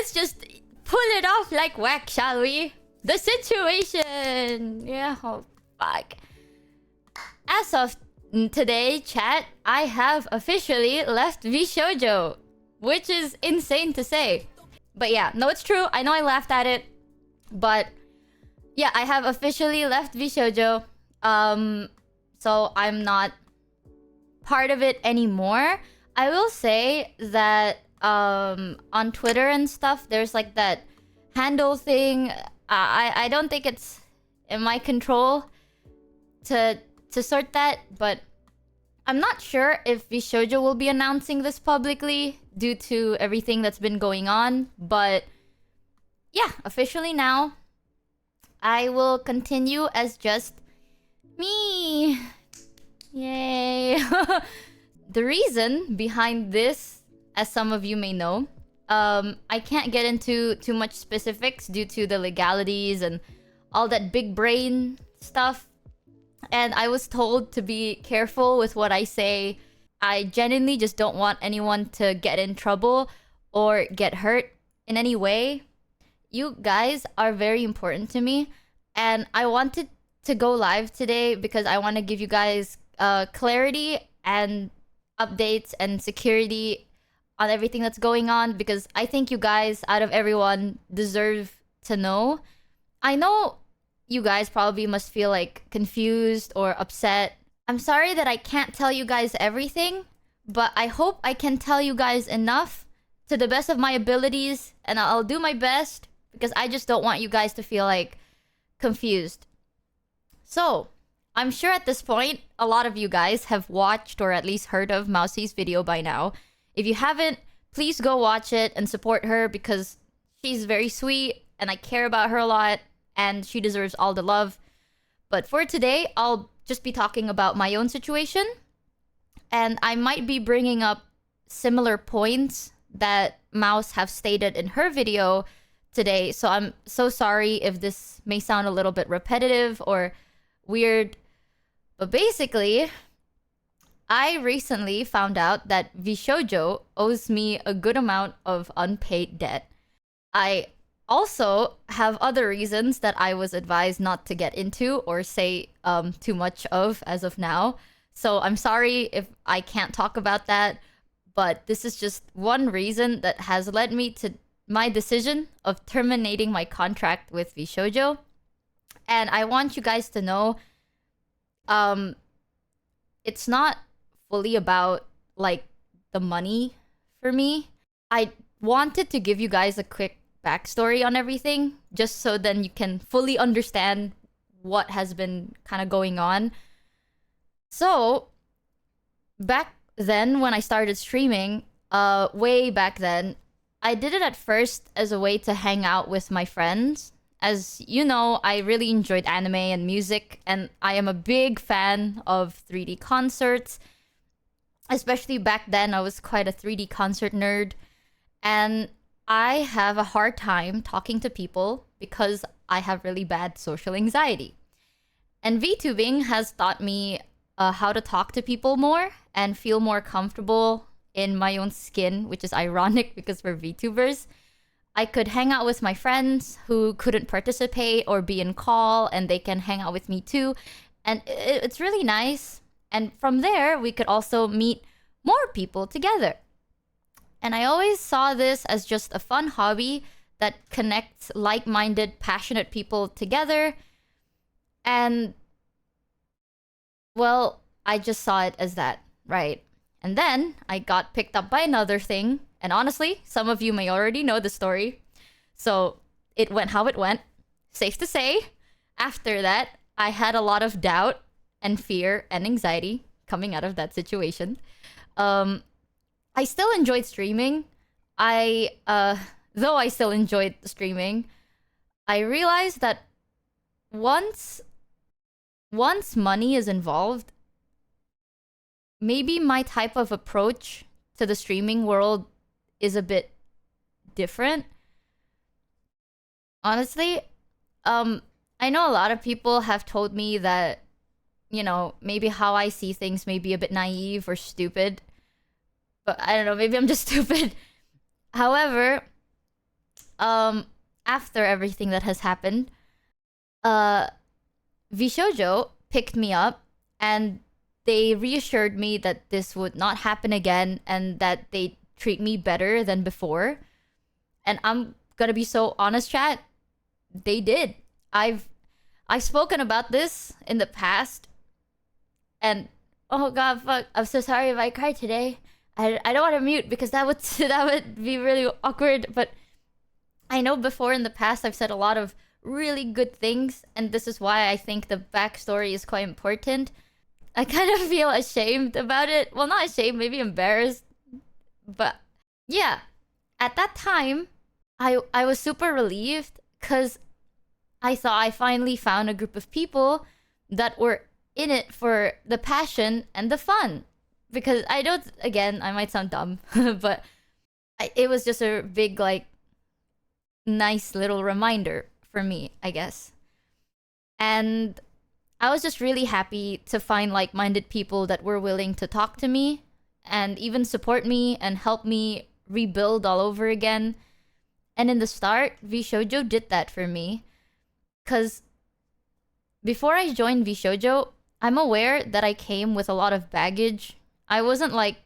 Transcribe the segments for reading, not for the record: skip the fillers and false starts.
let's just pull it off like whack, shall we? The situation. Yeah, oh fuck. As of today, chat, I have officially left VShojo, which is insane to say. But yeah, no, it's true. I know I laughed at it, but yeah, I have officially left VShojo. So I'm not part of it anymore. I will say that on Twitter and stuff, there's like that handle thing. I don't think it's in my control to sort that, but I'm not sure if VShojo will be announcing this publicly due to everything that's been going on. But yeah, officially now, I will continue as just me. Yay. The reason behind this, as some of you may know, I can't get into too much specifics due to the legalities and all that big brain stuff. And I was told to be careful with what I say. I genuinely just don't want anyone to get in trouble or get hurt in any way. You guys are very important to me. And I wanted to go live today because I want to give you guys clarity and updates and security on everything that's going on, because I think you guys, out of everyone, deserve to know. I know you guys probably must feel like confused or upset. I'm sorry that I can't tell you guys everything, but I hope I can tell you guys enough to the best of my abilities, and I'll do my best because I just don't want you guys to feel like confused. So, I'm sure at this point, a lot of you guys have watched or at least heard of Mousie's video by now. If you haven't, please go watch it and support her because she's very sweet and I care about her a lot and she deserves all the love. But for today, I'll just be talking about my own situation, and I might be bringing up similar points that Mouse have stated in her video today. So I'm so sorry if this may sound a little bit repetitive or weird. But basically, I recently found out that VShojo owes me a good amount of unpaid debt. I also have other reasons that I was advised not to get into or say too much of as of now. So I'm sorry if I can't talk about that, but this is just one reason that has led me to my decision of terminating my contract with VShojo. And I want you guys to know, it's not fully about like the money for me. I wanted to give you guys a quick backstory on everything, just so then you can fully understand what has been kind of going on. So, back then when I started streaming, way back then, I did it at first as a way to hang out with my friends. As you know, I really enjoyed anime and music, and I am a big fan of 3D concerts. Especially back then, I was quite a 3D concert nerd. And I have a hard time talking to people because I have really bad social anxiety. And VTubing has taught me how to talk to people more and feel more comfortable in my own skin, which is ironic because we're VTubers. I could hang out with my friends who couldn't participate or be in call, and they can hang out with me too. And it's really nice. And from there, we could also meet more people together. And I always saw this as just a fun hobby that connects like-minded, passionate people together. And, well, I just saw it as that, right? And then I got picked up by another thing. And honestly, some of you may already know the story. So it went how it went. Safe to say, after that, I had a lot of doubt and fear and anxiety coming out of that situation. I still enjoyed streaming. Though I still enjoyed streaming, I realized that once money is involved, maybe my type of approach to the streaming world is a bit different. Honestly, I know a lot of people have told me that, you know, maybe how I see things may be a bit naive or stupid. But I don't know, maybe I'm just stupid. However, after everything that has happened, uh, VShojo picked me up and they reassured me that this would not happen again and that they treat me better than before. And I'm gonna be so honest, chat. They did. I've spoken about this in the past, and oh god, fuck! I'm so sorry if I cried today. I don't want to mute because that would that would be really awkward. But I know before in the past I've said a lot of really good things, and this is why I think the backstory is quite important. I kind of feel ashamed about it. Well, not ashamed, maybe embarrassed. But yeah, at that time, I was super relieved because I thought I finally found a group of people that were in it for the passion and the fun. Because I don't, again, I might sound dumb, but it was just a big, like, nice little reminder for me, I guess. And I was just really happy to find like-minded people that were willing to talk to me and even support me and help me rebuild all over again. And in the start, VShojo did that for me. Because before I joined VShojo, I'm aware that I came with a lot of baggage. I wasn't like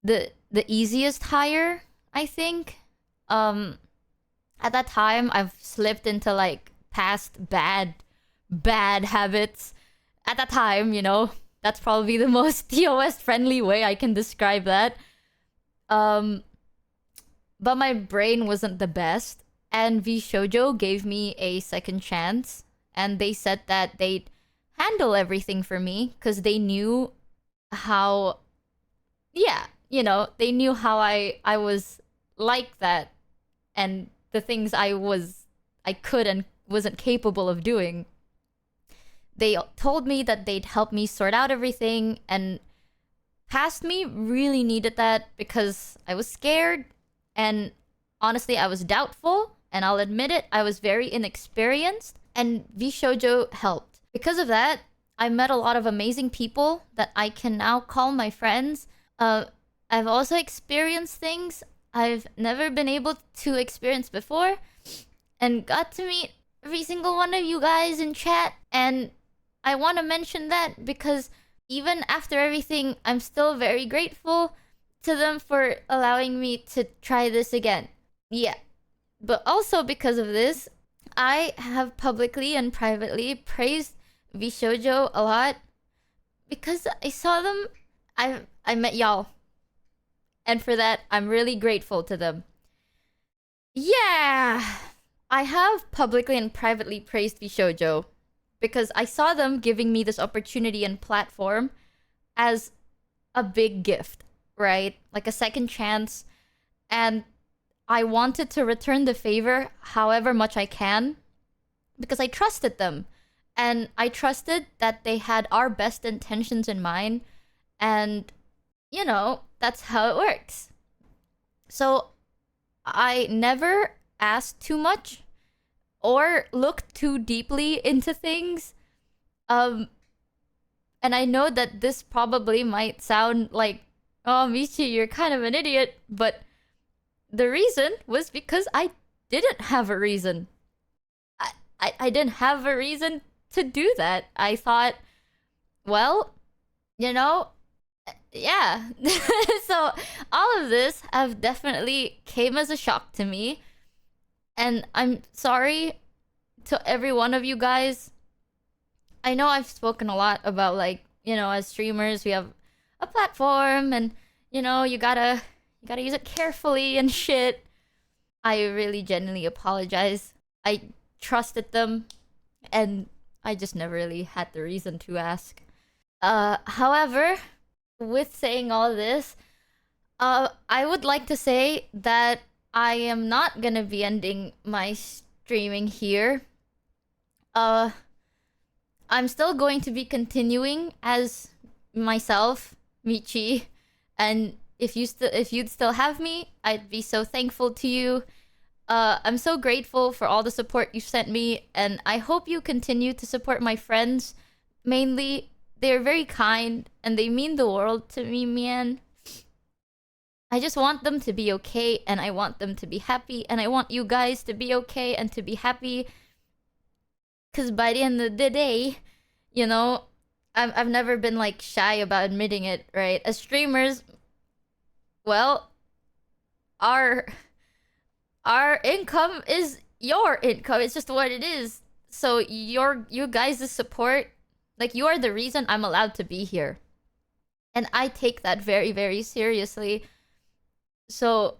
the easiest hire, I think. At that time, I've slipped into like past bad habits. At that time, you know, that's probably the most TOS friendly way I can describe that. But my brain wasn't the best, and VShojo gave me a second chance, and they said that they'd handle everything for me because they knew how, yeah, you know, they knew how I was like that, and the things I could and wasn't capable of doing. They told me that they'd help me sort out everything, and past me really needed that because I was scared, and honestly, I was doubtful, and I'll admit it, I was very inexperienced, and VShojo helped. Because of that, I met a lot of amazing people that I can now call my friends. I've also experienced things I've never been able to experience before, and got to meet every single one of you guys in chat, and I want to mention that because even after everything, I'm still very grateful to them for allowing me to try this again. Yeah. But also because of this, I have publicly and privately praised VShojo a lot because I saw them. I met y'all. And for that, I'm really grateful to them. Yeah. I have publicly and privately praised VShojo because I saw them giving me this opportunity and platform as a big gift, right? Like a second chance. And I wanted to return the favor however much I can because I trusted them. And I trusted that they had our best intentions in mind. And, you know, that's how it works. So I never asked too much or look too deeply into things. And I know that this probably might sound like, oh, Michi, you're kind of an idiot, but the reason was because I didn't have a reason. I didn't have a reason to do that. I thought, well, you know, yeah. So all of this have definitely came as a shock to me. And I'm sorry to every one of you guys. I know I've spoken a lot about, like, you know, as streamers, we have a platform and, you know, you gotta use it carefully and shit. I really genuinely apologize. I trusted them and I just never really had the reason to ask. However, with saying all this, I would like to say that I am not gonna be ending my streaming here. I'm still going to be continuing as myself, Michi, and if you'd still have me, I'd be so thankful to you. I'm so grateful for all the support you've sent me, and I hope you continue to support my friends. Mainly, they're very kind and they mean the world to me, man. I just want them to be okay, and I want them to be happy, and I want you guys to be okay and to be happy. Because by the end of the day, you know, I've never been like shy about admitting it, right? As streamers, well, our income is your income. It's just what it is. So you guys' support, like, you are the reason I'm allowed to be here. And I take that very, very seriously. So